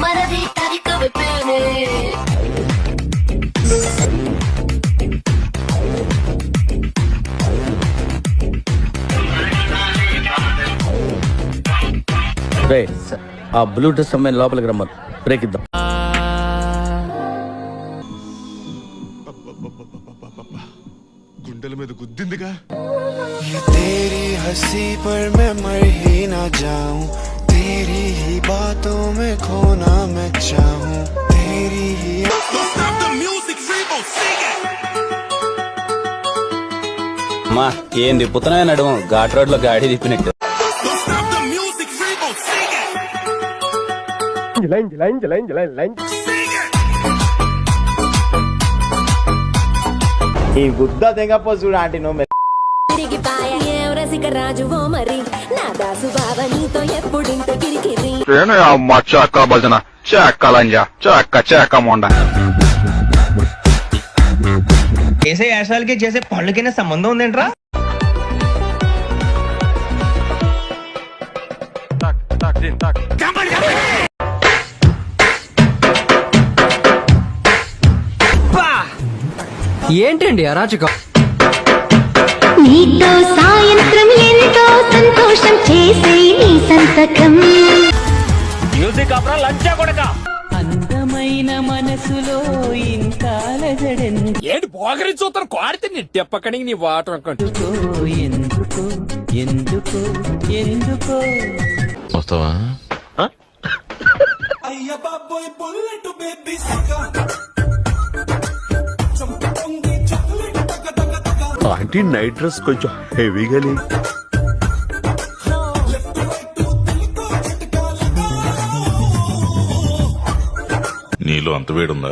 మనది తరిక విప్పేనే ఆ బ్లూటూత్ సమయం లోపలికి రమ్మను బ్రేక్ ఇద్దాం. గుండెల మీద గుద్దిందిగా. तेरी हंसी पर मैं मर ही ना जाऊं, तेरी ही बातों में खोना मैं चाहूं, तेरी ही అమ్మా ఏం తిప్పుతున్నాయి నడుము ఘాట్ రోడ్ లో గాడి తిప్పినట్టు. ఈ బుద్ధ తెగపో చూడు ఆంటీ నువ్వు రాజువో మరి నా దాసు బావ నీతో ఎప్పుడింత కిరికిరి అమ్మ చాక భజన చాక లంజా చాక చాక మొండ. చేసే యాశాలకి చేసే పనులకైనా సంబంధం ఉందేంట్రా? ఏంటండి అరాచకం? నీతో సాయంత్రం ఎంతో సంతోషం చేసే నీ సంతకం మ్యూజిక్ అప్రా లంచా కొడక. అందమైన మనసులో ఇంత అలజడెందుకో, ఏంటి పోగరి చూస్తారు కోడితే నీ టెప్పకని నీ వాటర్ ఎందుకో ఎందుకో ఎందుకో వస్తావా? ఆంటీ నైట్ డ్రెస్ కొంచెం హెవీగా లేదు. నీలో అంత వేడుందా?